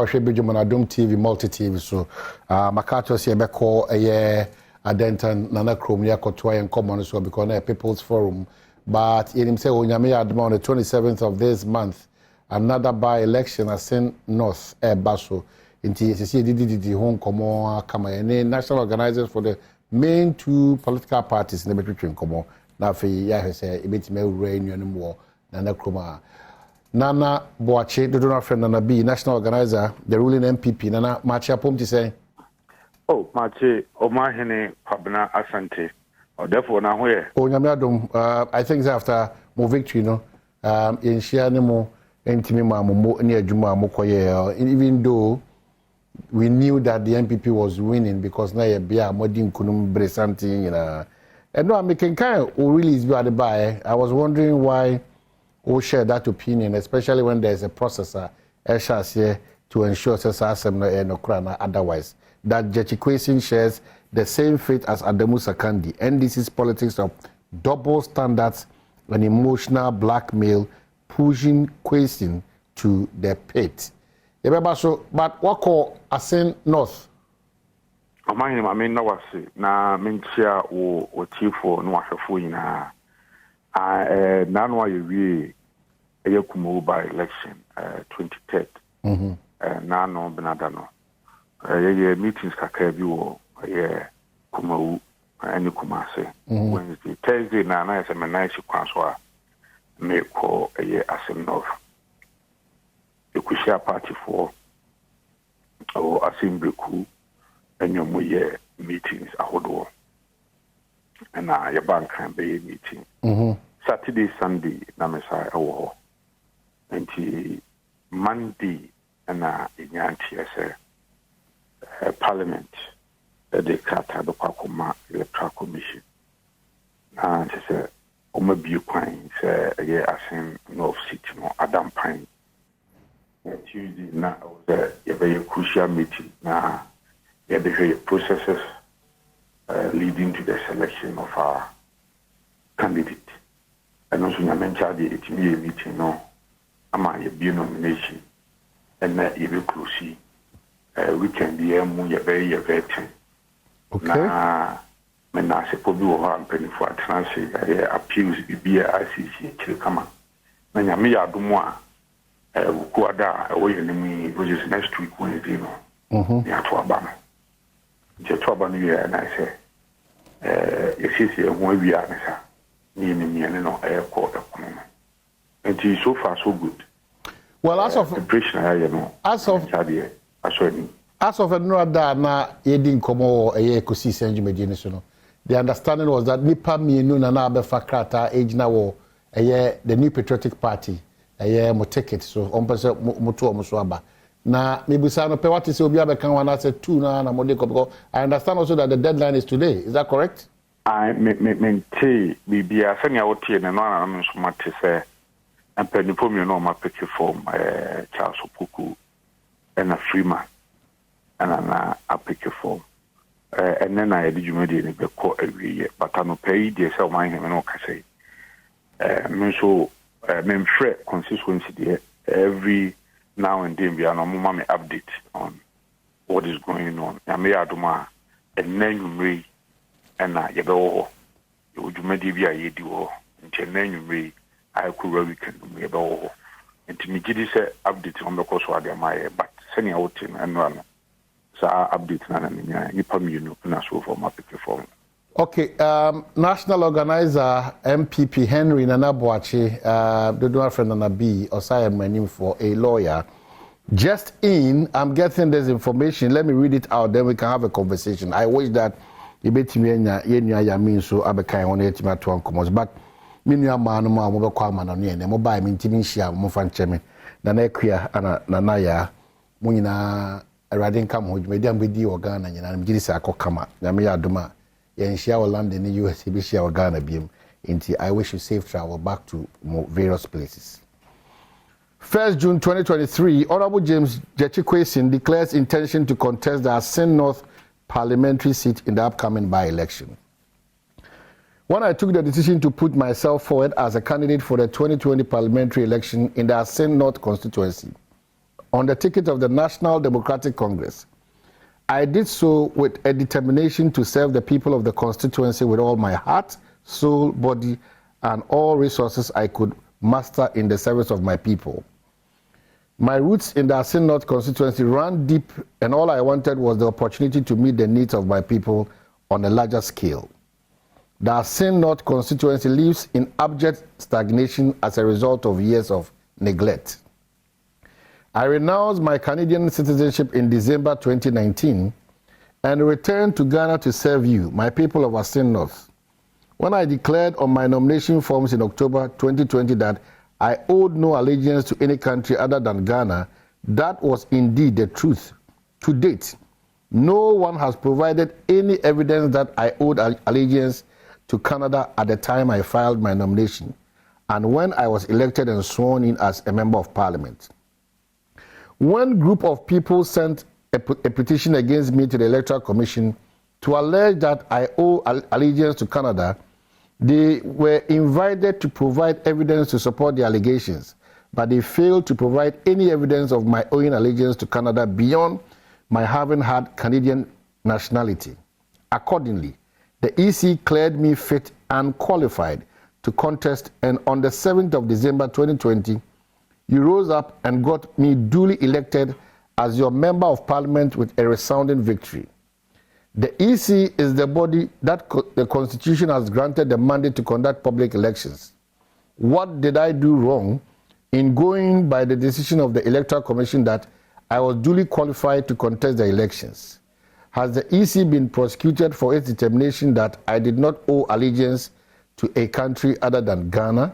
should be Adom TV, multi TV. So, Makato see a call a year, Adentan, Nana Chromia, Kotoy, and Common, so because a People's Forum. But in himself, Onyame Adom on the 27th of this month, another by-election, Assin North, Basso, in TCC, home, Como, Kama, national organizers for the main two political parties in the between Como. Now, for ya, say, a bit may rain anymore, Nana Chroma. Nana Boache, the donor friend Nana B, national organizer, the ruling MPP. Nana Machi Apom to say. Oh, Machi, Omahene, Pabna Asante. Or therefore, now where? Oh, Yamadum, I think after more victory, in Shianimo, Intimima, near Juma Mokoye, even though we knew that the MPP was winning because now a beer, Modin Kunum Bresanti, and no, I'm making kind of really is by the by. I was wondering why. Who share that opinion, especially when there's a processor, here to ensure otherwise. That Jechi shares the same fate as Adamu Sakandi. NDC's politics of double standards and emotional blackmail pushing Kwesi to the pit. But what call Assin North? I mean, no, I see. Na Minchia or Tifo, no, I Nanwa Yewi Eyakumu by election 23rd. Nano Benadano. Meetings Kakabu Kumu and Kumase. Wednesday, Thursday, Nana is a Manaishi Kwanswa may call a year Assin North. You could share party for or Assin Breku and your Muye meetings a Hodo. And your bank can be a meeting. Saturday, Sunday, Namesai Awo. And Monday, and Yanti as a Parliament, the Kata, the Pakoma Electoral Commission. And it's a Omabu Pine, a Assin North City, no Adom Pine. Tuesday, now was a very crucial meeting. Now, you have the processes leading to the selection of our candidate. And also, you mentioned the meeting, no, among your nomination, and that you will close. We can be a very veteran. Okay. Now, when I suppose you are penny for a transit, appeals be a ICC to come on. When you may do more, Kuada, away enemy, which is next week when you know, near to Obama. Just to Obama, and I say, if you see a way we are. And so far so good. Well, as of na yedin komo eye kosi senju medine so no. The understanding was that nipa mienu na na abefa krata ejina wo eye the New Patriotic Party eye mo ticket so ompese moto omuso aba. Na mebusa no pe what is obi abekan wana say 2 na mo de ko because I understand also that the deadline is today. Is that correct? I maintain Bibia Sanya Oti and non Sumati say, and Penipum, you know, my picture form Charles Opuku and a Freeman and a picture form. And then I did you made in the court every year, but I no pay the sell my him and okay say. So, men fret consistency there every now and then we are no mommy update on what is going on. I may aduma and then you may. And I go, you may be a yedo, and Chenay, I could weekend me about. And to me, Giddy said, update on the course of my but sending out and run. So I update and you permit you know, so for my picture form. Okay, national organizer MPP Henry Nana Boache, the donor friend Nana B, or say my name for a lawyer. Just in, I'm getting this information. Let me read it out, then we can have a conversation. I wish that. Ibetimi yenya ya min so abekan won etima to ankomos but minua ma no ma mo be kwa ma no ne mo ba mi ntimi hia mo fa ncheme na na ekua ana na ya mo nyina awrade nka mo dwumedi am bedi Ghana nyina na mgiri sa akokama na me ya adoma ye nhia wo London ni US be hia Ghana biem nti I wish you safe travel back to various places. 1st June 2023, Honorable James Jechi declares intention to contest the Assin North parliamentary seat in the upcoming by-election. When I took the decision to put myself forward as a candidate for the 2020 parliamentary election in the Assin North constituency, on the ticket of the National Democratic Congress. I did so with a determination to serve the people of the constituency with all my heart, soul, body, and all resources I could muster in the service of my people. My roots in the Assin North constituency ran deep, and all I wanted was the opportunity to meet the needs of my people on a larger scale. The Assin North constituency lives in abject stagnation as a result of years of neglect. I renounced my Canadian citizenship in December 2019 and returned to Ghana to serve you, my people of Assin North. When I declared on my nomination forms in October 2020 that I owed no allegiance to any country other than Ghana, that was indeed the truth. To date, no one has provided any evidence that I owed allegiance to Canada at the time I filed my nomination and when I was elected and sworn in as a member of parliament. One group of people sent a petition against me to the Electoral Commission to allege that I owe allegiance to Canada. They were invited to provide evidence to support the allegations, but they failed to provide any evidence of my owing allegiance to Canada beyond my having had Canadian nationality. Accordingly, the EC cleared me fit and qualified to contest, and on the 7th of December 2020, you rose up and got me duly elected as your member of parliament with a resounding victory. The EC is the body that the Constitution has granted the mandate to conduct public elections. What did I do wrong in going by the decision of the Electoral Commission that I was duly qualified to contest the elections? Has the EC been prosecuted for its determination that I did not owe allegiance to a country other than Ghana?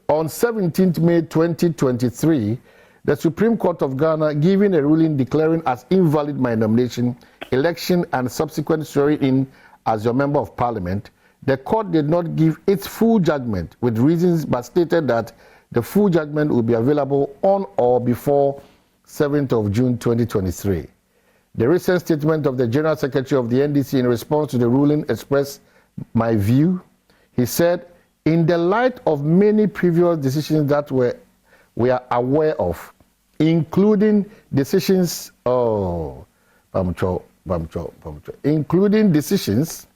On 17th May 2023, the Supreme Court of Ghana, giving a ruling declaring as invalid my nomination, election, and subsequent swearing in as your member of parliament, the court did not give its full judgment with reasons but stated that the full judgment will be available on or before 7th of June 2023. The recent statement of the General Secretary of the NDC in response to the ruling expressed my view. He said, in the light of many previous decisions that we are aware of, including decisions, including decisions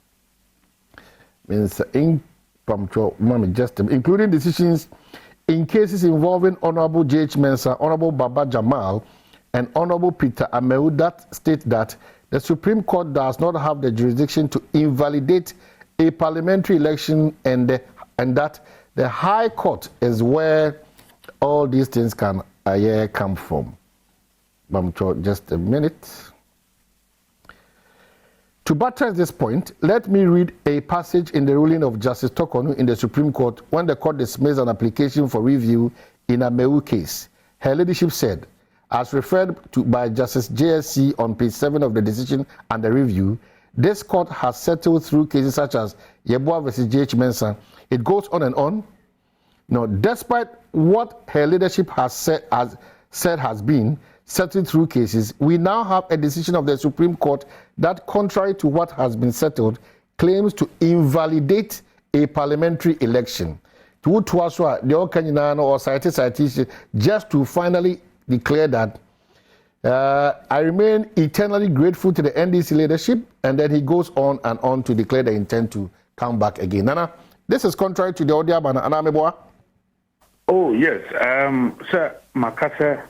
in cases involving Honorable J.H. Mensah, Honorable Baba Jamal, and Honorable Peter Amewu that state that the Supreme Court does not have the jurisdiction to invalidate a parliamentary election and that the High Court is where all these things can come from. Just a minute. To buttress this point, let me read a passage in the ruling of Justice Tokonu in the Supreme Court when the court dismissed an application for review in a Amewu case. Her ladyship said, as referred to by Justice JSC on page 7 of the decision and the review, this court has settled through cases such as Yeboah versus J.H. Mensah. It goes on and on. Now, despite what her leadership has said has been settled through cases, we now have a decision of the Supreme Court that, contrary to what has been settled, claims to invalidate a parliamentary election. To just to finally declare that I remain eternally grateful to the NDC leadership, and then he goes on and on to declare the intent to come back again. Nana, this is contrary to the audio ban. Anameboa. Oh yes, sir. Makase,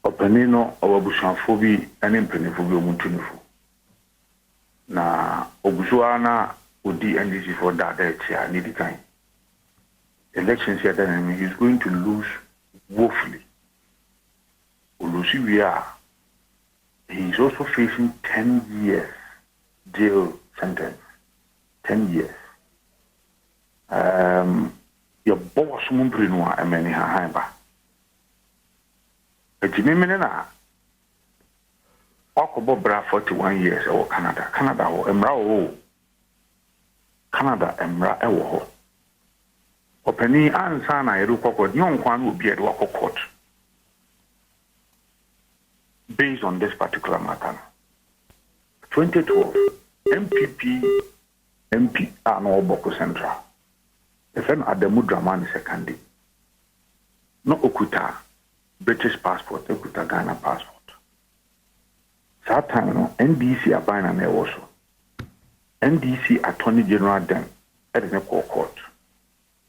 openino owabushafo bi ene mpenefo bi omuntunifo. Na obusuana odi NDC for that year need time. Elections here then he is going to lose woefully. Olusiwia, he is also facing 10 years jail sentence. 10 years. Your boss mumbrinwa emeni haimba. Ejimimene na okobo bra 41 years or Canada. Canada ho emra ho. Canada emra ewo ho. Openi ansa na yeru kokod nyonkwan obi edu akokot. Based on this particular matter. 2012 MP no Boko Central. The friend Adom Dramani secondary. no okuta British passport, okuta Ghana passport. That time, no, NDC abina na also. NDC Attorney General then at the court.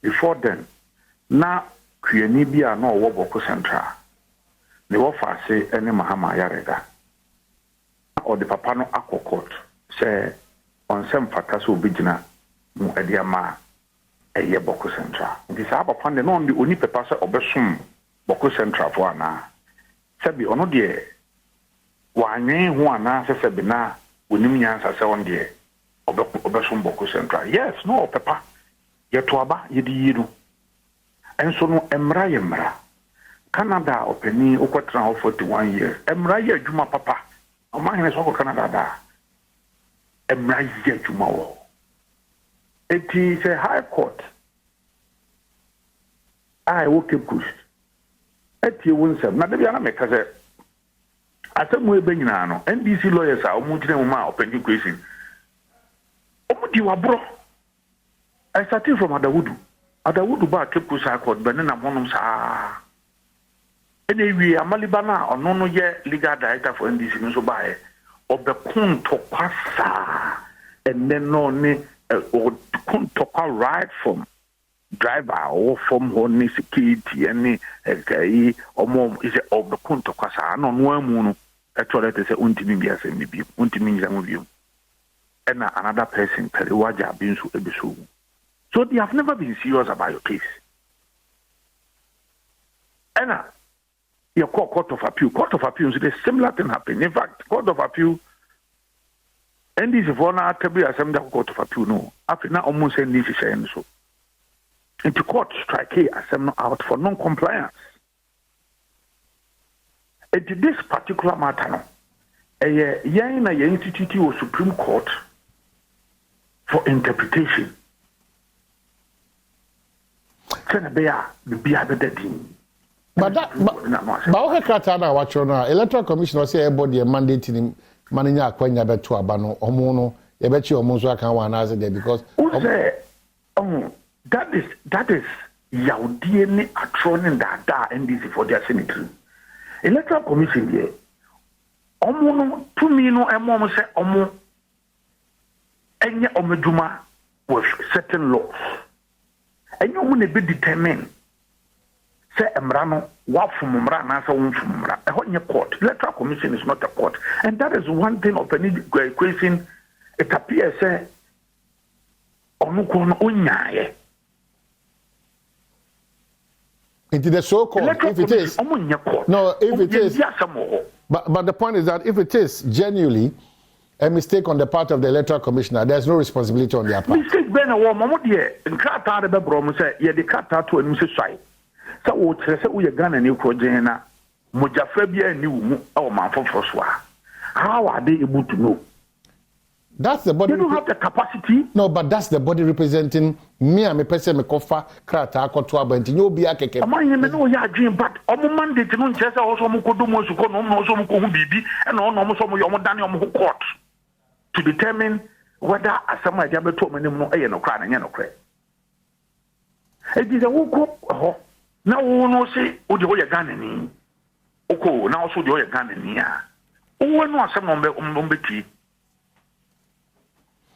Before then, na Kuyeni bia no Woboko Central. The offer say any Mahama Yarega. Or the papa no Akko court say on some fatasu bijina mu ediama eye Boko Central. This upon the non the only paper say obesum Boko Central for na. Sebi ono de wanyen ho ana se sebi na onim nyansa se on de obesum Boko Central. Yes, no papa. Yeto aba yedi yiru. Enso no emra yemra. Canada openi okwatra 41 years. Emra ye adwuma papa. Omahene so Canada da. Emra ye adwuma wo. It is a high court. I woke up push. Eti wonsem na de bia na meka se asemu ebe nyina no NDC lawyers a omutire mu ma openi question. Omudi wabro. I started from Adawudu ba Cape Coast High Court benena honum sa. Anyway, Amalibana or no ye legal director for NDC no so by of the kunto pasa and then no ne or kunto right from driver or from honey security any or more is of the kunto pasa no no actually they say untimi bi asem bi untimi nyamu bi and another person periwaja bin so ebiso. So they have never been serious about your case. And your court of appeal. Court of appeal, so the similar thing happened. In fact, court of appeal, and this is one to be assembly court of appeal. No, after now almost any decision so. Into court strike assembly out for non-compliance. And this particular matter, no, a institute or Supreme Court for interpretation. But okay, Katana, what you know, Electoral Commission was say everybody a mandate in Maninya Quenya Betu Abano, Omono, you bet you almost can one answer there because that is Yaudini Atronin that NDC for their senate. Electoral Commission here. Omono, 2 million and mom say Omo Enya Omeduma with certain laws. And you want to be determined. Say Emrano, what from Mrana, so from Mra. A whole court. Electoral Commission is not a court. And that is one thing of any question. It appears, say, Onukon Unyaye. Into the so-called, if it is. No, if it is. But the point is that if it is genuinely a mistake on the part of the Electoral Commissioner, there's no responsibility on their part. Mistake ben a woman, and Kata the Bebrom say, ye the Kata to a Mrs. So, what say we are gonna new Kojena, Mojafabia new our man for Foswa. How are they able to know? That's the body. They don't have the capacity. No, but that's the body representing me and me person me kofa krata akotwa banti no bi akeke. Amanye me no ya dream but omo mandate no nchese also mo kodo mo suko no no so mo ko hu bibi e no no mo so mo yo mo dane mo court to determine whether asama dia beto mo nim no eye no kra na nya no kra. E di se wo ko ho na wo no se o de wo ya Ghana ni. Oko na wo so de wo ya Ghana ni a. Wo no asama mo mbeti.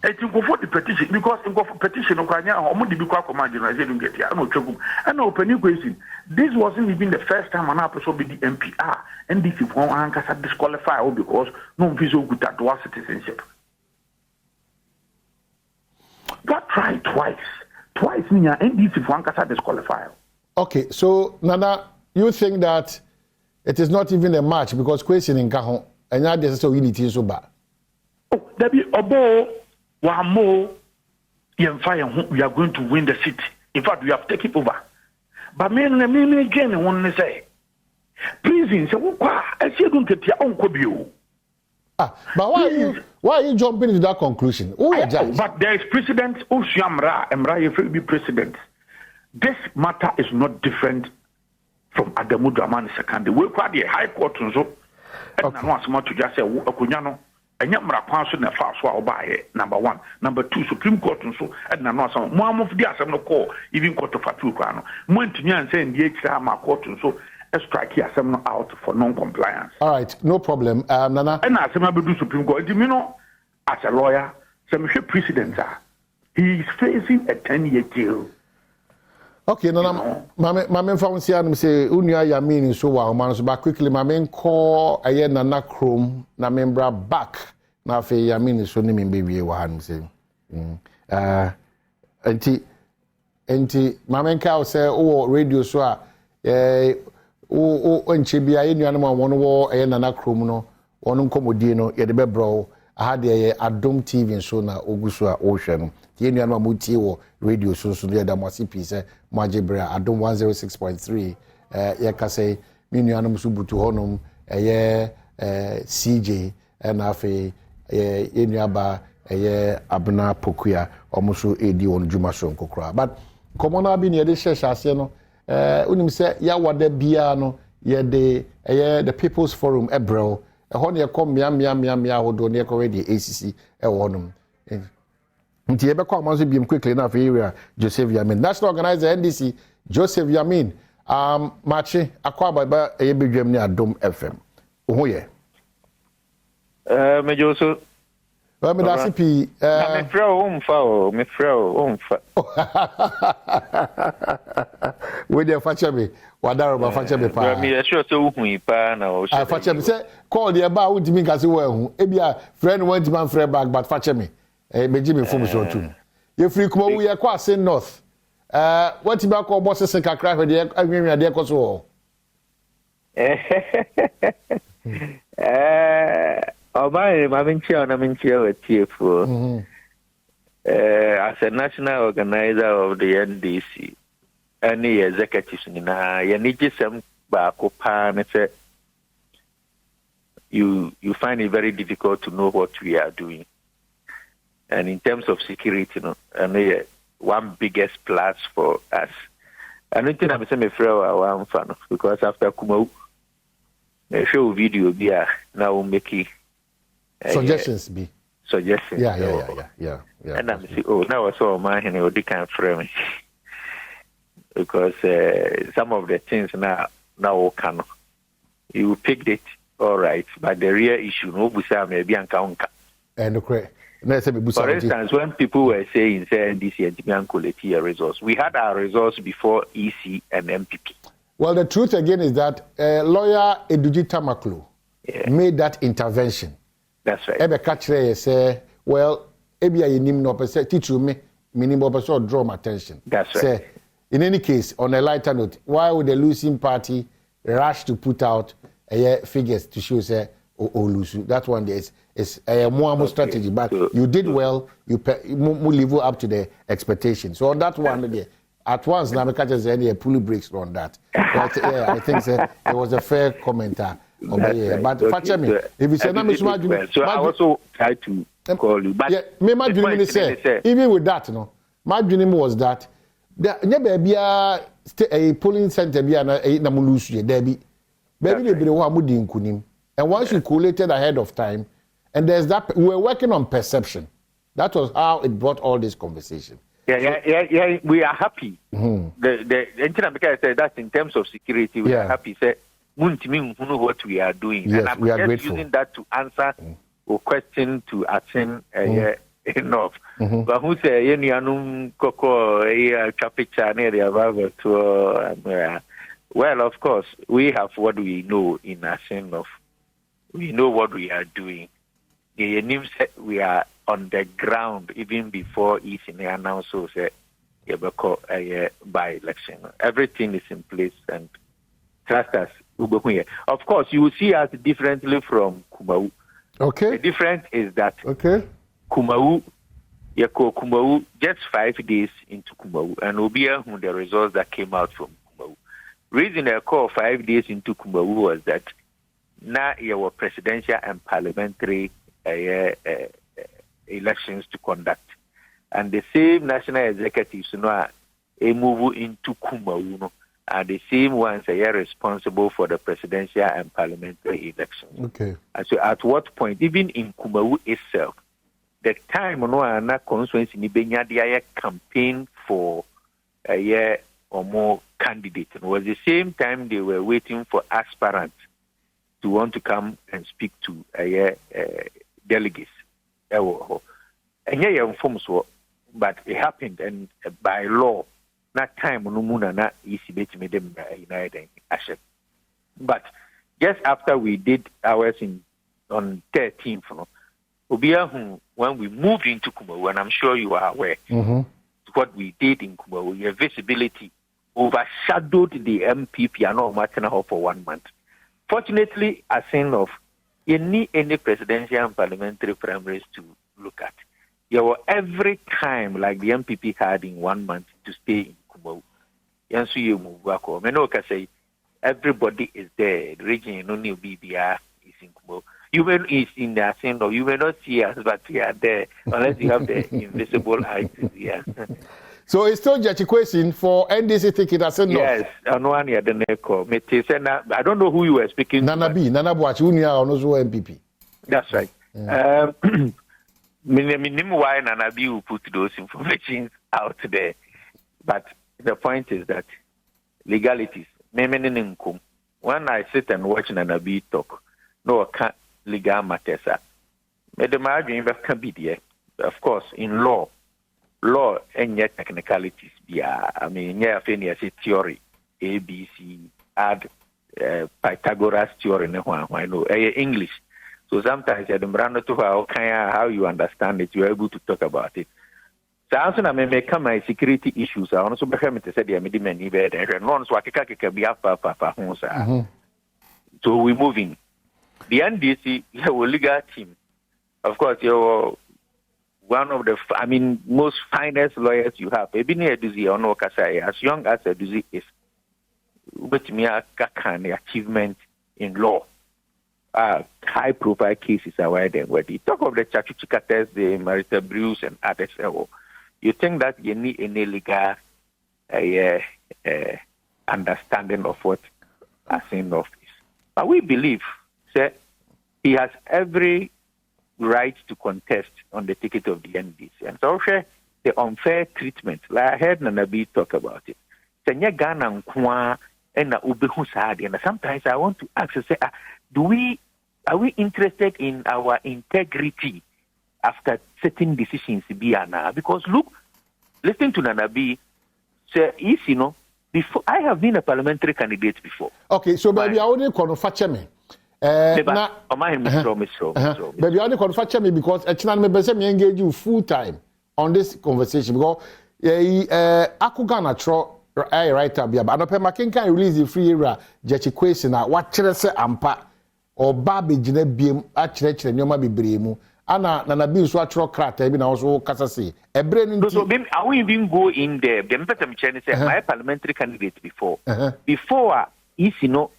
I think go for the petition because in go for petition Ukraine omo di bi kwa command na say don't get here no twegum and open question. This wasn't even the first time an episode be the MPR and this if one ankasa disqualify because no visa good at dual citizenship. Got tried twice niya and this if one ankasa disqualify. Okay, so Nana, you think that it is not even a match because question in Kahon and now there's so unity so bad. Oh, there be obo one more, we are going to win the city. In fact, we have taken over. But me again, want to say, prison. So, I see don't get your own cobio. But why are you jumping into that conclusion? But there is precedent. Emra, if you be president, this matter is not different from Adamu Dramani Sekande. We quite the High Court and so. And I want to just say, Okunyano. enya mra kwan so na fa so a obaye number 1 number 2 Supreme Court so and na no asam mo amofo di asam no call even court of appeal kwa no mo ntimi anse ndi ekira ma court so strike asam no out for non compliance. All right, no problem. Nana and asam abedu Supreme Court di me no as a lawyer some president he is facing a 10-year jail. Okay, Nana, mame found say unia Yamin so wa man so back quickly mame call aye Nana Chrome na membra back na fe Yamin so ni me be wa han say enti mame ka say o radio so a o nche bia ye nuanom a wono wo aye Nana Chrome no wono nkomodi no ye de be bro aha de Adom TV so na oguso a o hwe no ye nuanom amutie wo radio so de da mo CP say Majibra Adom 106.3 ye ka say mi nuanom so butu honum CJ and afi ye nuaba Abna Pokuya omuso edi on djuma so nkokra but komona bi ne de hyehyase no unim say ya wada bia no ye de the People's Forum ebrel ho ne kom mia hodo ne ko ready ACC honum nti ebe kwa manzo biem quickly na for area Joseph Yamin national organizer NDC Joseph Yamin machi akwa baba bedwam ni Adom FM oho ye me Joseph ba me da CP me frɛ o we dey fache me wadaro ba fache me pa me sure so hu ipa na o I fache me say call the ba wo ntimi kase wo hu e bia friend want man friend back but fache me beji me fom so tu ye free kuma wo ye kwa Assin North what be call boss sen kakra hwe de anwenwa de ko so as a national organizer of the NDC any executives na ye need some baako pa me say you find it very difficult to know what we are doing. And in terms of security, and one biggest plus for us. I don't think I'm saying one fan because after Kumau, I show video be now making suggestions be suggestions. Yeah. And I'm saying, oh, now I saw my hand or they can't frame because some of the things now can you picked it all right, but the real issue no busa maybe anka. And correct. For instance, when people were saying NDC and Tibian results, we had our results before EC and MPP. Well, the truth again is that lawyer Eduji Tamaklo made that intervention. That's right. Ebe kachre say, well, ebi ayenim no pese teach me minimum pese draw my attention. That's right. Say, in any case, on a lighter note, why would the losing party rush to put out figures to show say lose? That one is a more strategy, but you did well. You live up to the expectation. So on that one, at once, now catch any pulley breaks on that. But, I think it was a fair commenter. But if you say so I also try to call you. But my dream say even with that, my dream was that there be a polling center be na mulusu there be baby be the one mudi nkunim. And once you collated ahead of time, and there's that, we were working on perception. That was how it brought all this conversation. Yeah. We are happy. Mm-hmm. The I said that in terms of security, we are happy. Say, what we are doing. Yes, and I'm we are just grateful. Using that to answer a question to Assin North. But who say, "Yenianum koko capicha area to." Well, of course, we have what we know in Assin North. We know what we are doing. The name said we are on the ground even before it's announced by election. Everything is in place and trust us. Of course, you will see us differently from Kumau. Okay. The difference is that Kumau, just 5 days into Kumau, and Obia who the results that came out from Kumau. Reason I call 5 days into Kumau was that now you were presidential and parliamentary elections to conduct. And the same national executives move into Kumau are the same ones that are responsible for the presidential and parliamentary elections. Okay. So at what point, even in Kumawu itself, the time no ana constituency ni benya dia campaign for a year or more candidate, it was the same time they were waiting for aspirants to want to come and speak to delegates. And yeah, informs what, but it happened, and by law, that time no muna na easy bet me them united action. But just after we did ours on 13th, when we moved into Kumawu, and I'm sure you are aware, what we did in Kumawu, your visibility overshadowed the MPP and all Martina for 1 month. Fortunately, Assin North, you need any presidential and parliamentary primaries to look at. You were every time, like the MPP had in 1 month, to stay in Kumawu. Yansu you move back home. I know say everybody is there. The region only BBR is in Kumawu. You may is in the Assin North. You may not see us, but we are there unless you have the invisible eyes. Yeah. So it's still just a question for NDC ticket Assin North. Yes, I know one the neko. I don't know who you were speaking Nana B, Nana Boachi, Unia, or no MPP. That's right. Yeah. Minimum why Nana B will put those information out there. But the point is that legalities. When I sit and watch Nana B talk, no, I can't legal matters. The margin can be there. Of course, in law and yet technicalities. Yeah, I mean, yeah, I theory, ABC, add Pythagoras theory, I know English. So sometimes how you understand it, you're able to talk about it. So also I may come my security issues. I also become to say the many better. So we're moving. The NDC, your legal team, of course, you're one of the, most finest lawyers you have. As young as Eduzi is, which me a achievement in law. High profile cases are where they were. Talk of the Chachuchika test, the marital bruise and others. You think that you need any legal understanding of what Assin North is. But we believe that he has every right to contest on the ticket of the NDC. And so the unfair treatment, like I heard Nanabi talk about it. And sometimes I want to ask, say, are we interested in our integrity after certain decisions? Because look, listen to Nanabi, say, before I have been a parliamentary candidate before. Okay, so maybe I only confirm me. Baby, I only confirm me because I engage you full time on this conversation because Akugana tro right up here, but I can release the free era just question what chese ampa or baby jine biem actually nyoma bebremu ana na bi so atro krata bi na so kasa say ebre nti so I will even go in there them better me say my parliamentary candidate before Edo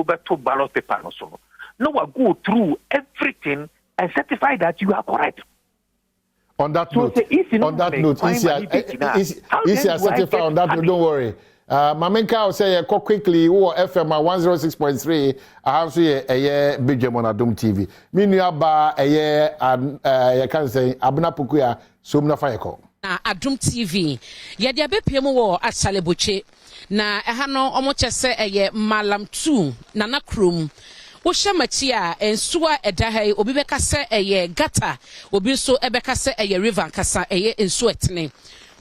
to ballot paper no so no I go through everything and certify that you are correct. On that note, easy certify on that note, don't worry. Mamenka will say quickly or FM 106.3 I have to a Badwam on Adom TV. Minua ba I can say Abuna Pukuya Sumna Fayeko. Adom TV. Ya dia bepiem wo Asaleboche na eha no omoche Malam 2 Nana Krum. Wo shamachi a ensuwa edahai obi beka se gata obi so ebeka se river kasa ensu etene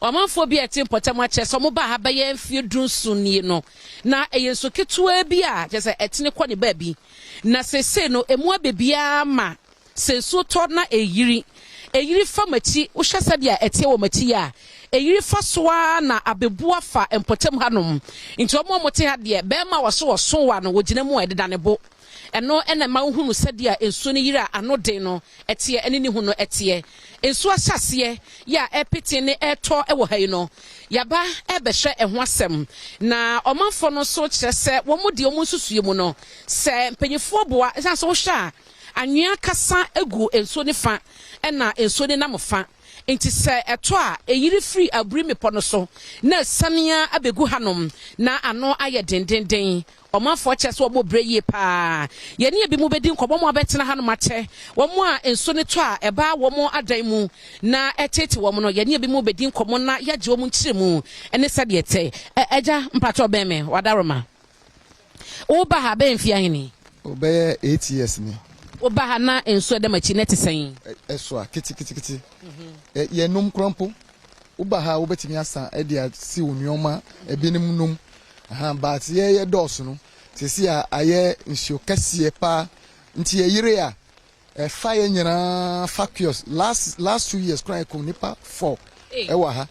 omanfo bi etim potem ache so mo ba ha ba ye mfie dunsunni no na ensu ketua bi a je se etene kɔ ne ba bi na sese no emu abebia ma sensu to na eyiri famachi wo hwese dia etie wo machi a eyiri fa soa na abebua fa empotem hanom nti omo mote ha de be ma wo so wa no wo gina mu ededa ne bo eno ena ma hunu sadia ensu ne yira anode no etie ene ne hunu etie ensu asase ya epete ne eto ewo hayi no yaba ebehwe eho asem na omanfo no so kyerese wo mu de omu susue mu no se mpanyefo boa esanso wo hwa anwea kasa egu ensu ne fa ena ensu ne namfa enti se eto a eyiri free aburi mepo so na sania abegu hanom na ano aye dendenden Omanfo chese obo breye pa ye ne bi mu bedi nkobo mo abetena hanom ate wo mo a enso ne to a eba wo mo adan mu na etete wo mo no ye ne bi mu bedi nkomo na yaje wo mu nkire mu ene sade ete eja mpacho ben me wadaroma wo ba ha ben fia hini obey 8 years ni wo ba ha na enso de machi ne tesen eso a kiti ye num krompo wo ba ha wo betimi asa e dia si onuoma e binim num but ye dos no sisi a aye nsio kase pa nti ye yire a fire nyina factious last 2 years cry ko nipa 4 e wa ha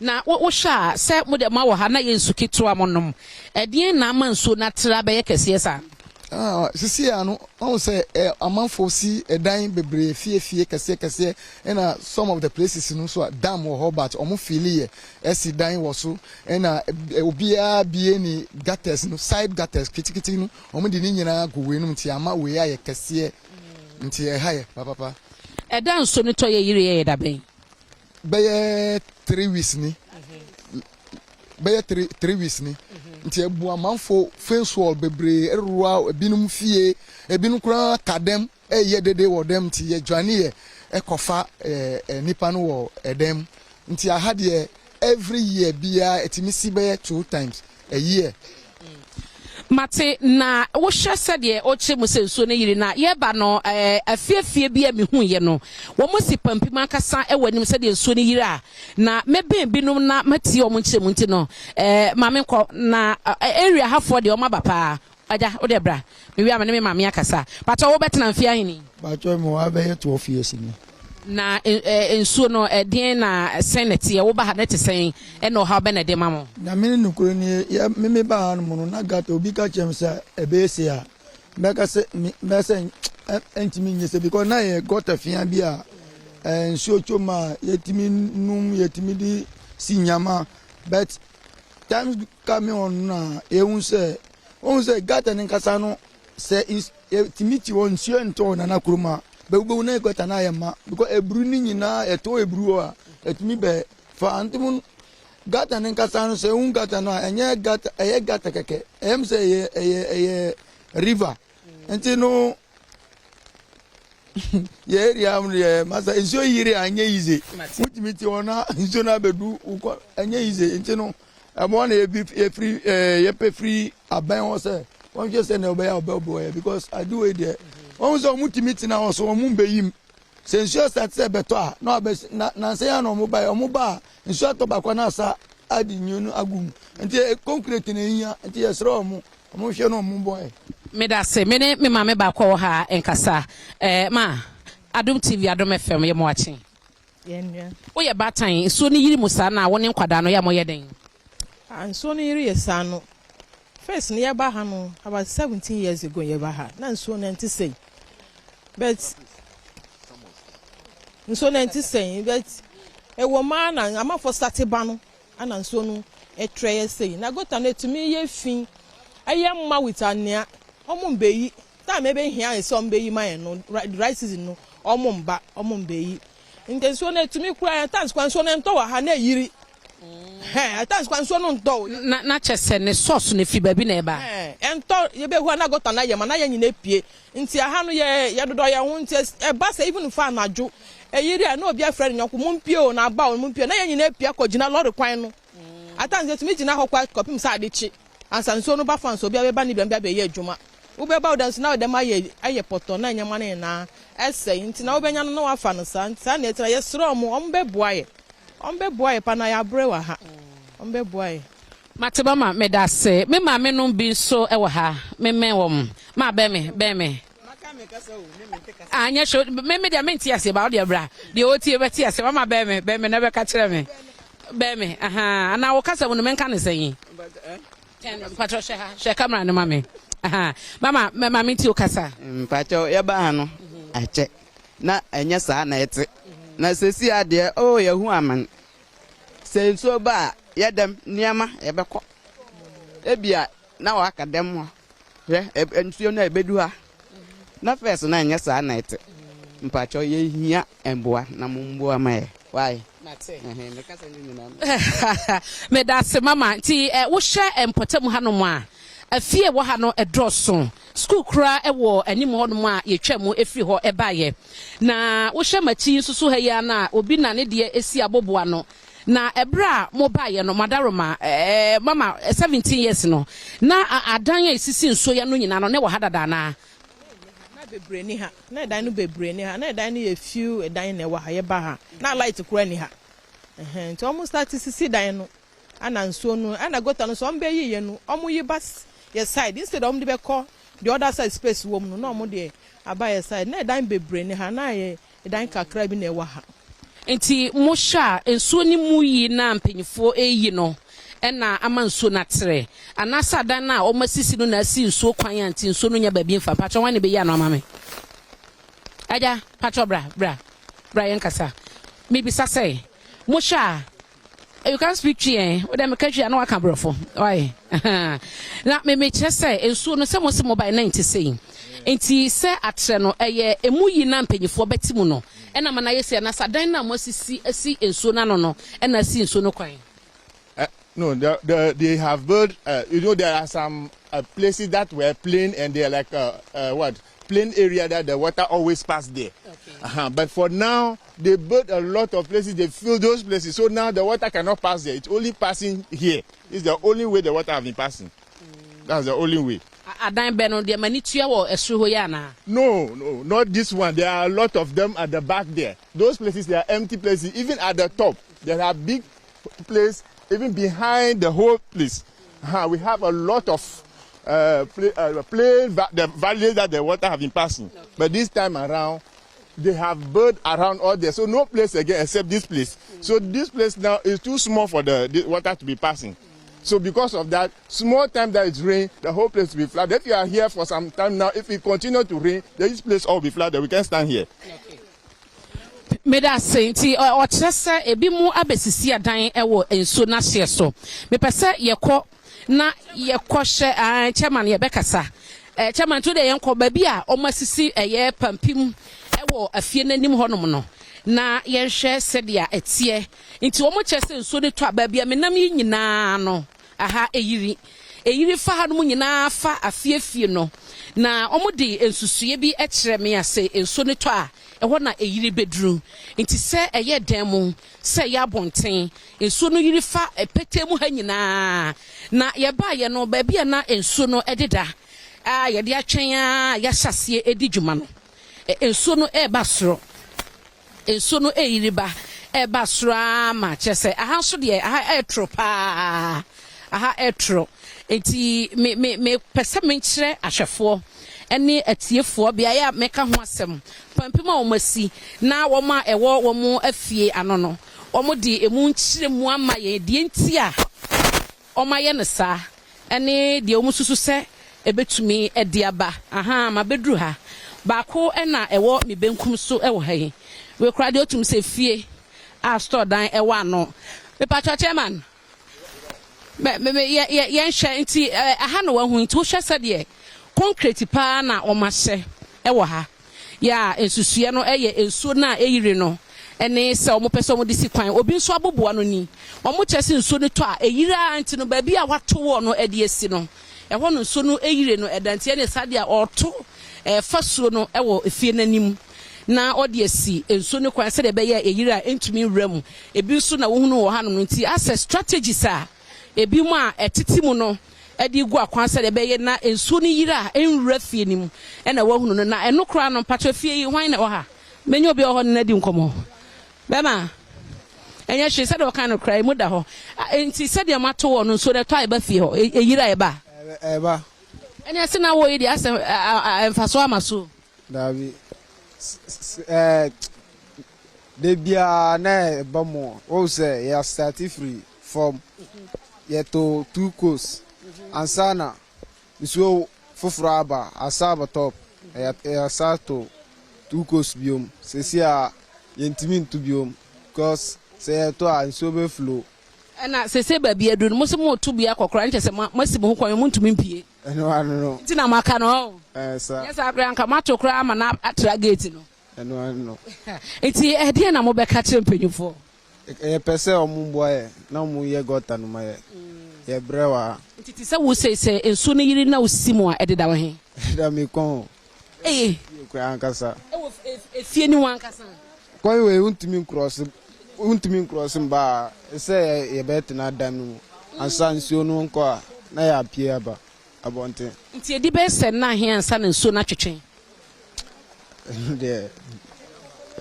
na wo sha se mo de ma wo ha na ye nsuki to amonom edien na amanso na tra be ye kase esa sisi ano on say amanfo si edan bebre fie kase na some of the places no so dam or Hobart omo fili esi dan wo so na obia bie ni gutters no side gutters kitikiti no omo di ni nyina go we no nti ama we aye kase nti ha ye papa edan so ni to ye yire ye da ben be 3 weeks ni be 3 weeks ni nti ebu amanfo fence wall bebre erua ebinum fie ebinum kura kadem ye dede wo dem nti ye dwane ye ekofa nipa no wo edem nti ahade every year bia etimisi be 2 times a year mate na wo hwe sede o che musenso ne yiri na ye ba no afiefie bia mehu ye no wo musi pampim akasa e wanim sede nso ne yiri a na meben binum na matie o munche munti no mame nko na area hafo de o mabapa aja o de bra me wi amane me mame akasa pato wo betena mfia hini pato mo wa be 12 years ni na ensuo no den na senate ye wo ba ha na tesen e no ha be na de mamo na me nukuru ni ya me ba no no na gata obi ka chem sa ebese a meka se entimi nyese because na ye got afia bi a ensuo choma yetimi num yetimi di sinyama but times come on na ehun se gata ni nkasa no se timiti won nsuo nto na na kuruma be na egota na yema because ebru ni nyina eto ebru a etimi be fa antimun gata nen kasano se un gata no enye gata keke em se ye river enti no ye area am ye masa enso yire anye yize mutimiti ona enso na bedu uko anye yize enti no amo na ye free ye pay free aban o se won just say na obe because I do it there on so mutimiti na on so mu mbeyim sensuous at se beto a na say ya no mobile omoba nso to bakwa na asa adi nyunu agum nti concrete na hia nti yesro omo hwe no omo boy me da se me ne me mama ba kwa ha enkasa ma Adom TV Adom FM ye mo achi yenwa wo ye batan so ni yiri musa na wo ne nkwada no ya mo ye den so ni yiri yesano first ni ya ba ha no about 17 years ago ye ba ha na so na nti say but nso na nti say but e wo ma na ama for start ba no ana nso no e trey say na gota na etumi ye fin ayemma with ania omo mbeyi ta me be hia so mbeyi man no right season no omo mbeyi nke nso na etumi kura ta nso nso na nto wa ha na yiri ta nso no nto na chese ne sauce ne fi baby na eba ento ye be hu na gota na yema na ye nyina pie nti aha no ye dodo ye hu nti e ba say even fa anajo eyiri a na obi afre nyoko mumpie o na ba o mumpie na ye nyina pie akogina lord kwan no atanze tumi gina hokwa kopim sa adechi ansanso no ba fanso obi abeba ni bia be ye adwuma wo be ba odanso na odem aye poto na nyama na ese nti na obenya no wa fa no sa nti na etira ye sro mo ombe boaye pa na ya brewa ha ombe boaye mateba ma me da se me ma me no bi so e wa ha me wom ma be me maka me kasa o me nteka anya sho me dia menti ase ba o dia bra de o tie beti ase ma be me na be ka kire me be me aha ana wo kasa wono menka ne seyin patro she camera ne mame aha mama menti o kasa patro ye ba ha no ache na enya sa na ete na sesi ade o ye hu aman senso ba ye dem niama ye beko ebia na wa ka dem ho ye ensuo na ebedu ha na first na enya sa na ete mpacho ye hia emboa na mumboa mae why me da se mama ti wo hye empotam hanom a afie wo ha no edroso school kra ewo anim honom a yetwa mu efiri ho ebaye na wo hye machi susu ha ya na obi na ne de esi aboboa no na ebra mo baye no madaroma mama 17 years no na adan ya esisi nso ya no nyina no ne wo hadada na bebre ni ha na dan no bebre ni ha na dan no ye few dan na wa ha ye ba ha na light kura ni ha nti omo start sisi dan no ana nso no ana gota no so ombe yiye no omo yi bas ye side instead omo de be call the other side space wo no na omo de aba ye side na dan bebre ni ha na ye dan kakra bi na wa ha nti mo sha nso ni mu yi na mpanyifo eyi no ena ama nso na tere anasa dan na o masisi no na si nso kwan anti nso no nya ba bi mfa patro wan be ya no ama me aja patro bra yen kasa me bi say mo sha you can speak to o dem ka twa na waka brofo why na me kire say nso no se mo se mobile 90 say enti se atre no eye emu yi na mpanyifo betimu no ena mana yesi anasa dan na mo sisi asi nso na no ena si nso no kwan. No, they have built, there are some places that were plain and they're like, plain area that the water always passed there. Okay. But for now, they built a lot of places, they filled those places. So now the water cannot pass there. It's only passing here. It's the only way the water has been passing. That's the only way. No, not this one. There are a lot of them at the back there. Those places, they are empty places. Even at the top, there are big places. Even behind the whole place, we have a lot of plain the valleys that the water have been passing. Okay. But this time around, they have built around all there, so no place again except this place. So this place now is too small for the water to be passing. So because of that, small time that it's rain, the whole place will be flooded. If you are here for some time now, if it continue to rain, this place all will be flooded. We can stand here. Okay. Meda senti o trese ebi mu abesisi adan ewo enso na hye so me pese yekọ na yekọ hye chairman ye bekasa chairman to de yenko ba bi a o masisi eye pampim ewo afie nanim honom no na yenhwe sedia etie nti o mo chese enso de to aba bi a menam yi nyina no aha eyiri fa hanom nyina fa afie no na o mo de ensusuye bi ekire me ase enso ne to a ehọ na eyiri bedru nti se eye demu se ya bonten enso no yiri fa epetemu ha nyina na ye ba ye no ba bia na enso no ededa ye de atwen ya hyase edi dwuma no enso no ba soro enso no eyiri ba soro ma chese aha so de aha etro pa aha etro enti me pese me nkire ahwefo ene atiefo bia ya meka ho asem pampima o masi na wo ma ewo wo mu afie ano no wo mu di emu nkire mu ama ye die ntia o ma ye ne sa ene de o mu susu se ebetumi ediaba aha ma bedru ha ba ko ena ewo me benkum so ewo ha yi we kra de otum se fie a store dan ewo ano me patcho chairman me ye nhwe nti aha no wa hu nti wo hwe se de concrete pa na o ma hye ewo ha ya ensusuye no eye ensuo na eyire no ene se o mo pese o mo disi kwan obi nso aboboa no ni o mo chese nsuo ne to a eyire anti no ba bi a wato wo no ede esi no eho no nsuo no eyire no edantie ne sade a oto fasuo no ewo efie nanim na ode esi ensuo ne kwan se de be ya eyire a entumi wram ebi nso na wo hunu wo ha no nti access strategies a ebi mu a etiti mu no edi gu akwan se de be ye na ensuo ni yira enwura fie nim ena wahunu no na eno kra no patwa fie yi hwan na wo ha menyo bi ho na di nkomo bema enya hwe se de wo kan no kra mu da ho enti se de mato wo no nso de to ai ba fie ho eyira e ba enya se na wo yi di ase emfaso amaso dabi de bia na ba mo o se ya start free from ye to 2 course ansana so foforo aba asaba top ya sato 2 course biom sesia yentimi ntu biom because say to anso be flow na sese ba bia du mo se mo tu bia kokora nche se masi mo kwan mo ntumi mpie no ti na maka no sir yes akra nka mato kra ama na atra gate no no. Enti ehde na mo be ka kire mpanyufo. E pese omumboye na mu ye gota no ma ye brewa. Enti se wo say ensu no yiri na osimo a ededa wo he. Da mi kon. Ko ankasa. Efie ni wan kasa. Ko we untimi cross mba se ye bet na dam no. Ansa nsuo no nko a na ya pie aba abonte. Nti edi be se na he ansa na nsuo na twetwen. There.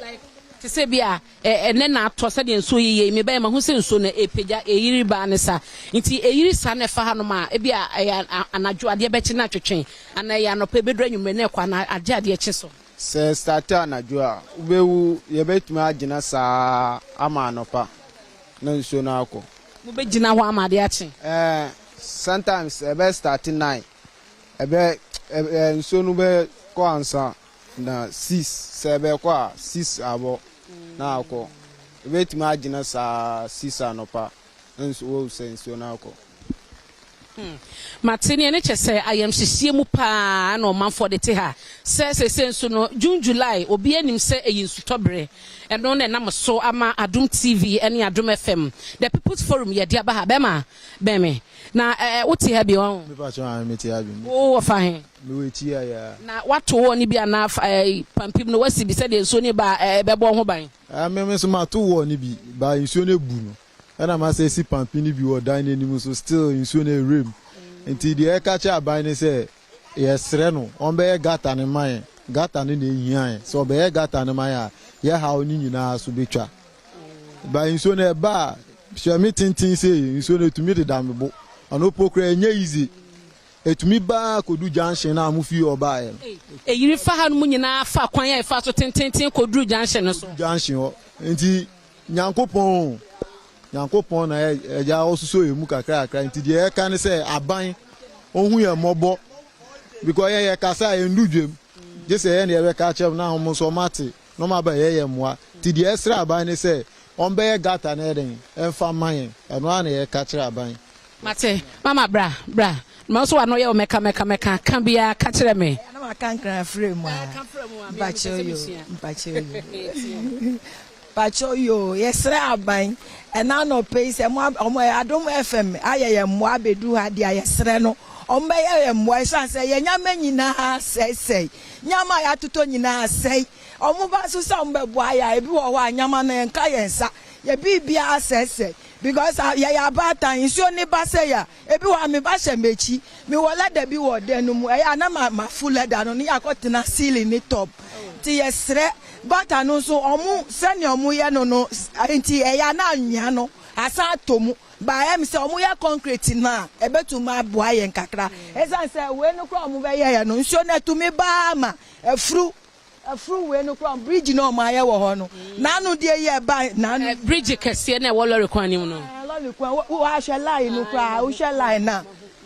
Like to say bia ene na ato se de nsuo yiye me be ma hu se nsuo na epeja eyiri ba ne sa. Nti eyiri sa na fa ha no ma e bia anadwo ade be chi na twetwen ana ya no pe bedro anwumre na kwa na ade ade chi so. Se start anadwo a ubewu ye betuma agina sa ama anopa na nsuo na akọ. Mo be gina ho amade achi. Sometimes ebe start 9 ebe nsuo no be ko ansa na 6 sebe kwa 6 abo na akọ ebe tuma agina sa 6 anopa nsuo nsuo na akọ. Martini ene chese ayam hihie mu pa na omanfo de te ha se nso no June July obi anim se eyinsu tobre eno na nam so ama Adom TV ene Adom FM the People's Forum ye dia ba ha be me na woti ha bi won me pa cho an me ti ha bi o fa he me we ti ya na wato woni bi ana pampim no wasi bi se de nso ni ba be bo ho ban me so ma to wo ni bi ba nsuo na bu no and I say si pampini bi wo dan anim so still nsuo na rem enti de e ka cha ban ne say yesre no on be gata ne man gata ne na hian so be gata ne man a ye ha oni nyina so betwa ba nsuo na ba hwemi tintin say nsuo na tumi de dambo ono pokra enye easy etumi ba kodu junction na amufi oba e yiri fa ha no nyina fa kwan ya fa so tintin kodu junction no so junction enti nyankopon na eja osuso emu kakra nti de e kan say aban ohun ye mobo because ye kasa e ndudwem je say ye na ye ka chem na homo so mate no ma ba ye moa ti de esra aban ne say on be gata na eden emfa man eno ana ye ka kire aban mate mama bra ma so ano ye o meka kan bia ka kire me na ma kan kran frame a Pacho yo yesra aban ena no pay se mo Adom FM ayeye mo abedu ha dia yesre no ombe ye mo san se ye nyama nyina sei nyama ya tuto nyina sei omo ba so sa ombe bo aya ebi wo wa nyama na enka yensa ye bibia sei because ye ya bata insuo ni ba se ya ebi wa me ba shemechi me wola da bi wo de no mu e na ma full leather no ni akotena ceiling ni top ti yesre but anu so omu seni omu ye no enti eya na anya no asa tomu ba em se omu ya concrete na ebetuma boa ye nkakra esan se we no kro omu be ye no nso na tumi ba ma afru we no kro bridge no ma ye wo ho no na no de ye ba na bridge kese na wo lori kwan nim no lori kwan wo ahwe line no kra wo hwe line na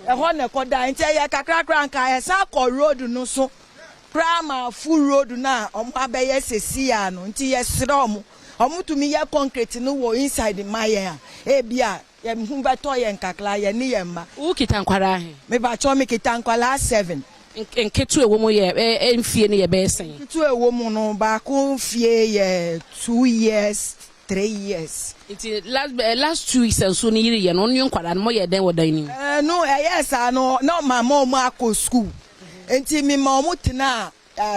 e ho ne koda enti ye kakra nka e sa ko road no so prama full road na abeye sesi ya no nti yesre omu tumi ye concrete no wo inside my ya ebia ye hu beto ye nkakla ye ni ye mba u kitankwara he me ba cho me kitankwala 7 nketu ewo mu ye emfie ne ye be sen nketu ewo mu no ba ko fie ye 2 years 3 years nti last 2 weeks and so ni yiri ye no nyo nkwara no ye den wodan ni no yes no mama mu akọ school enti mi ma omu tena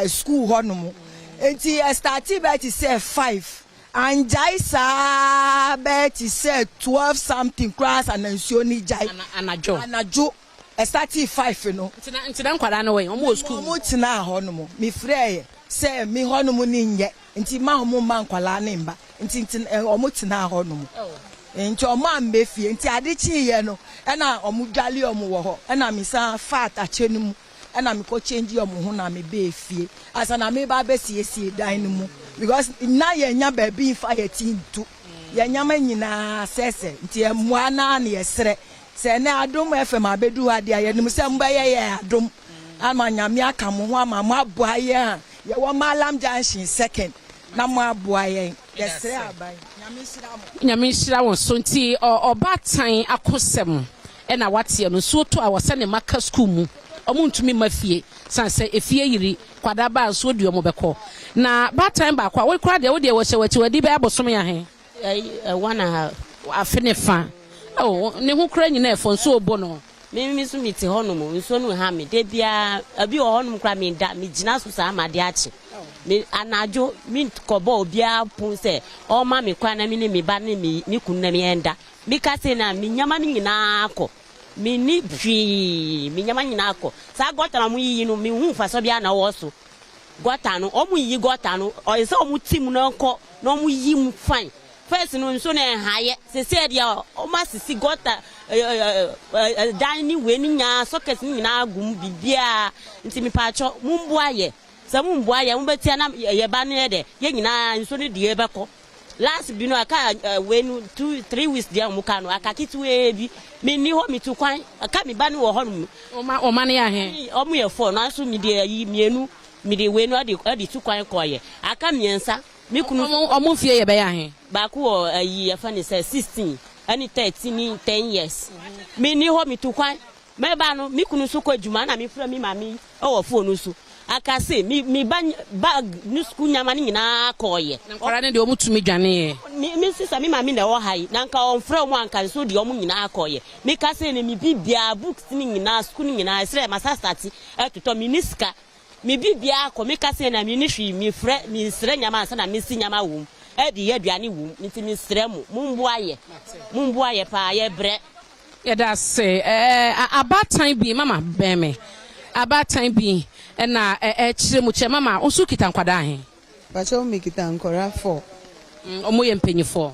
school honomu enti starti bet say 5 and jai sa bet say 12 something class and nsuo ni jai anajo starti 5 no ntina nkwara no we omu school omu tena honomu mi frey say mi honomu ni nye enti ma omu ma nkwala ne mba enti omu tena honomu enti omu ambefie enti adichi ye no na omu dwale omu wo ho na mi sa fat achenum and I'm go change your muhuna me be fie as an me ba be sie dan mu because na ye nya ba bi fire team to ye nya ma nyina sese nti emu ana na yesre se na Adom FM abedu ade aye nim se mba ye Adom ama nyame aka mo ho ama mo aboa ye ye wo malam junction 2nd na mo aboa ye yesre aban nyame shira won so nti obatan akosem e na wate no so to a wose ne maka school mu omo ntumi mafie sanse efie yiri kwada ba so di omo beko na batan ba kwa we kura de wo de wo hye wati be abosom ya he wana afene fa oh ne ho kura nyina efo nso obo no me so miti honom nso no ha me de bia abi honom kura me da me gina so sa amade achi me anajo mi kobo obia pun se o ma me kwa na me ne me ba ne me kun na me enda mi ka se na me nyama ni nyina akọ me ni bwi me nyama nyina akọ sa gota na mu yi no me hu fa so bia na wo so gota no o mu yi gota no o se o mu tim no nkọ na o mu yi mu fine first no nso na haye se se dia o ma sisi gota dani we ni nya socket ni nyina agum bibia nti mi pa cho mumbu aye se mumbu aye mbetia na ye ba ne de ye nyina nso ne die beko last bi no aka we no 2-3 weeks dia mu ka no aka kitu e bi me ni ho mi tu kwan aka mi ba ne wo ho no o ma ne ya he o mu ye fo no aso mi de yi mienu mi de we no ade tu kwan ko ye aka miensa mi kunu o mu fie ye be ya he ba ku o yi ya fa ni say 16 ani 13 10 years me ni ho mi tu kwan me ba no mi kunu so ko adwuma na mi fra mi mami o wo phone so aka se mi ba ni school nyama ni nyina ko ye na kwara ne de o mutumi dwane mi sisa mi mami na wo hai na nka on fra mu anka so de o mu nyina ko ye mi ka se ne mi bibia books ni nyina school ni nyina sre masa start to mi niska mi bibia ko mi ka se na mi ni hwi mi fra mi sre nyama ansa na mi si nyama wum edi ye aduane wum nti mi sre mu mumbu aye pa ye bre ye da se abatan bi mama beme abatan bi na chire mu che mama osu kita nkwada he ba che o mi kita nkora 4 omo ye mpenyifo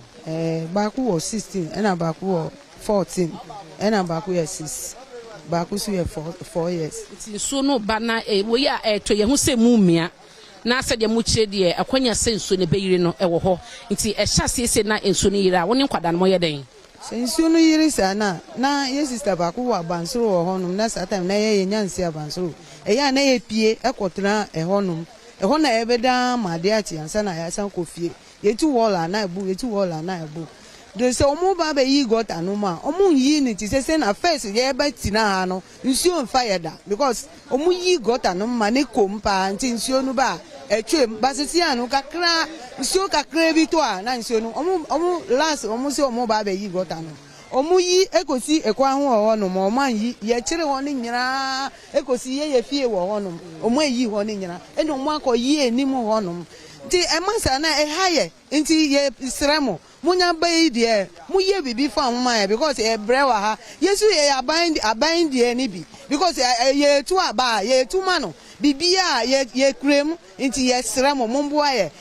ba ku wo 16 na ba ku wo 14 na ba ku ye 6 ba ku su ye 4 years nti so no ba na wo ya to ye hu se mu mia na se de mu chire de akwanya se nso ne beyire no wo ho nti hya se na enso ne yira wo ne nkwada no ye den se nso no yiri sana na ye sister ba ku wa bansoro wo honum na sa time na ye nyansi abansoro ya na ye pie ekotena ehonum ehona ebeda made achi ansa na ya san kofie yetu wall na ebu yetu wall na ebu de se omu ba be yi got anuma omu yi ni ti se na first ye ba tina ha no nsuo fire da because omu yi got anuma ne kompa nti nsuo no ba etwem basisi anu kakra nsuo kakra bi to a na nsuo no omu last omu se omu ba be yi got anuma omu yi ekosi ekwa ho ho no mo man yi ye kire ho ni nyina ekosi ye fie wo ho no omu yi ho ni nyina eno omu akoyi enim ho no nti emasa na ehaye nti ye sremo munya bai die mu ye bibi fa mma ya because e brewa ha yesu ye aban die ni bi because ye tu aba ye tu mano bibia ye krem nti ye sremo mumbo aye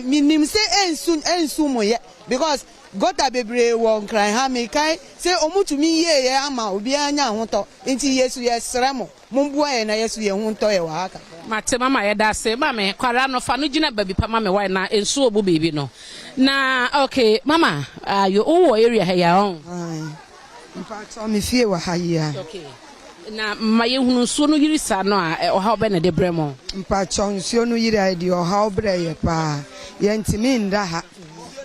minim se ensu mo ye because gota bebre won kran ha me kai se omutumi ye ama obi anya hoto nti yesu ye sremo mumbo aye na yesu ye hunto ye wa haka mate mama ye da se mama kwara no fa no gina baby pa mama why na ensu obu baby no na okay mama you owo area here ya on in fact so me fie wa ha ya okay na maye hunu so no yiri sa no a oha obe na de bremo mpa chonsuo no yiri ai de oha obre ye pa ye ntimi nda ha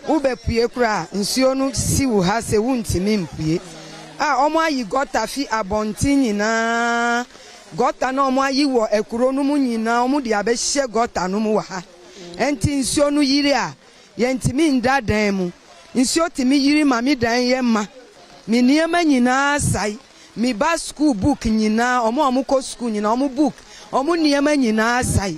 ube pue kura nsuo no si wo ha se wo ntimi mpue omo ayi gota fi abontin nyina gota no omo ayi wo ekuro no mu nyina omo de abehye gota no mu wa ha enti nsuo no yiri a ye ntimi nda dan mu nsuo timi yiri ma mi dan ye ma mi niema nyina sai mi ba school book nyina omo ko school nyina omo book omo niema nyina sai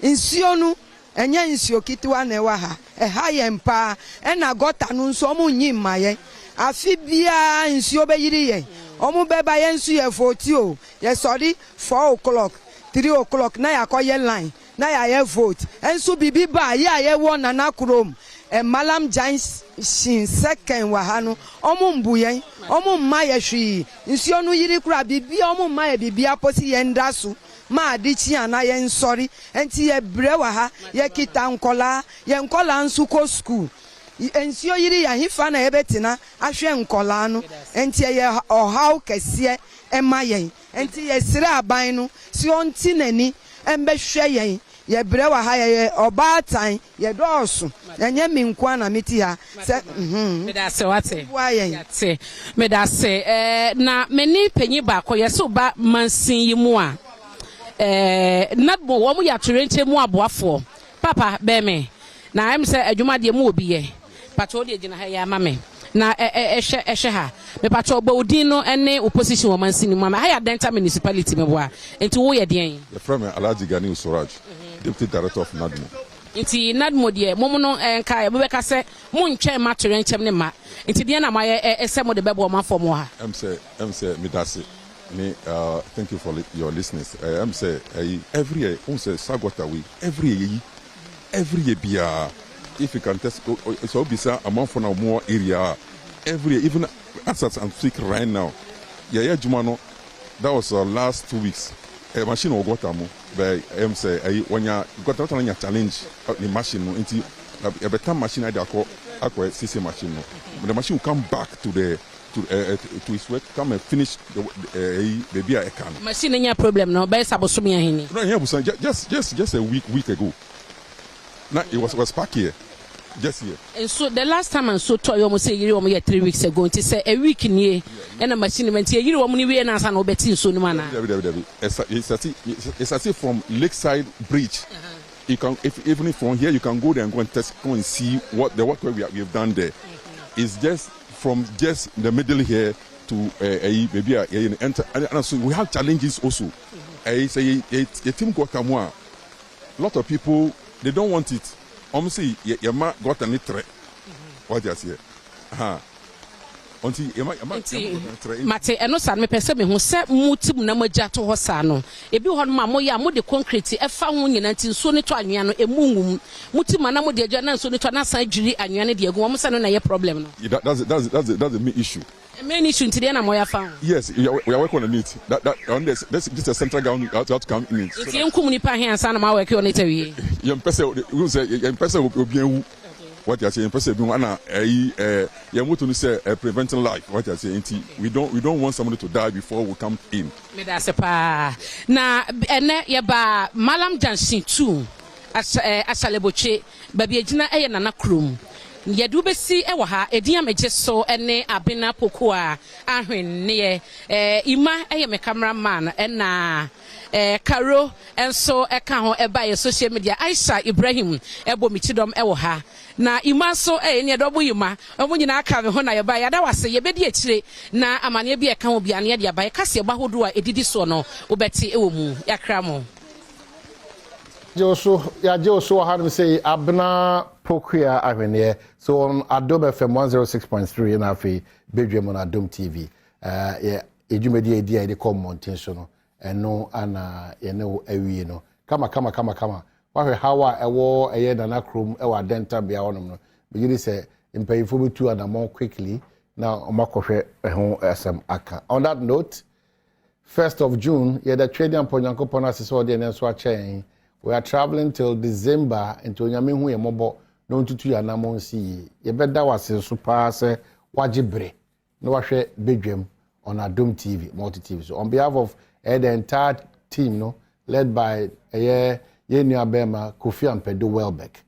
nsuo no enya nsuo kitwa na ewa ha ha ye mpa na gota no nso omo nyi maye afi bia nsuo be yiri ye omo beba ye nsu ye 40 o ye sorry 4 o'clock 3 o'clock na ya koye line na ya ye vote enso bibi ba ye wo na krom malam jains shin second wa ha no omo mbu ye omo mma ye hwi nsuo no yiri kura bibi omo mma ye bibi aposi ye ndaso ma adichi ana ye nsori enti ye bre wa ha ye kita nkola ye nkola nsu ko school ensio yiri ya hifa na ebetina ahwe nkola no enti ye ohaw kese ema ye enti ye sire aban no si onti nani embehwe ye ye brewa ha ye oba tan ye dooso enye me nkwa na meti ha se me da se wate yate me da se na meni panyi ba ko ye so ba mansin yi mu a nadbo wo mu ya turenche mu aboafo papa be me na em se adwuma de mu obi ye pato de gina ha ya mame na ehwe ha me pato gba odin no ene opposition wo mansini mu ha ya denta municipality me boa enti wo ye den the friend Alhaji Gani Usuraj deputy director of Nadmo enti Nadmo de mom no enka e be ka se mu ntwen ma torenchem ne ma enti de na ma ese mo de bebo ma fo mo ha em say me dase me thank you for your listeners em say every year on say Sagota we every year bia if you can test so be say among for now more area every year, even as I'm speaking right now yeah juma no that was last 2 weeks a machine will got am by em say when you got out on your challenge the machine no into a better machine I call CC machine no the machine will come back to his work, come and finish the baby I can. Machine any problem no, but sabosumi ahini. No, here just a week ago. Now it was back here, just here. And so the last time I saw toy almost say you 3 weeks ago. To say a week in here, and a machine went here. You know we and as an obetin so no man. It's as if from Lakeside Bridge. You can even if from here you can go there and go and see what the work we have done there. It's just from just the middle here to maybe and so we have challenges also. I say a team got a lot of people they don't want it. Say your ma got an threat. What you say? Mate eno san me pese me ho se mutim na magya to ho sa no ebi ho no ma mo ya mo de concrete e fa ho nyina nti nso ne to anwea no emungum mutim na mo de agya na nso ne to na san dwiri anwea ne de agu mo se no na ye problem no that's the main issue. Main issue nti de na mo ya fa. Yes, we are working on it. That on this a central government out to come in. Nti enkum ni pa hian san na ma work on it awie. Yem pese we say yem pese obi ewu. What you are saying, person be one you want to say preventing life. What you are saying, we don't want somebody to die before we come in. Me da se pa na ene ye ba Malam Junction 2 asaleboche babi agina eye nana krom yedu besi e wo ha edian meje so ene abena pokoa ahwenne ima eye me cameraman na Karo enso eka ho eba ye social media Aisha Ibrahim ebo michidom e wo ha na ima so ne dobo yima omo nyina aka me ho na ye ba ya da wase ye bedi akire na amane bi eka ho bia ne ye ba ye kase ba hodo a edidi so no obeti e wo mu yakra mo Joso had me say abna pokuya ahwene so on Adom FM 106.3 na afi Badwam on Adom TV ejumedi edi de come mountain so no eno ana ye ne awie no kama wahwe hawa ewo eye nana krom ewa denta bia wonom no bigiri se mpayifo betu adamon quickly na omakohwe ho esem aka. On that note, 1st of June the trading ponyankopon asese de ne so a chain. We are traveling till December into Onyame hu yemobo no ntutu ya na monsi ye beda wase so pa se wagibre no wahwe Badwam on Adom TV multi TV. So on behalf of the entire team no led by Yenu Abema Kofi Ampedu Welbeck,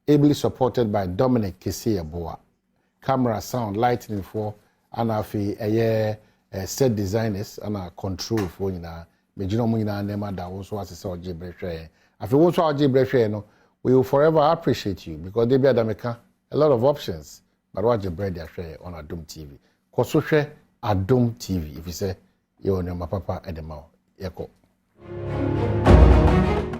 ably supported by Dominic Kisiaboa, camera, sound, lighting for and set designers and control for Mejino Munina Nema that also as a sort of Jibreshe. If you want to Jibreshe, no, we will forever appreciate you because they be a lot of options. But watch the bread share on Adom TV. Koso share Adom TV. If you say you're on your papa at the mouth. Yeko.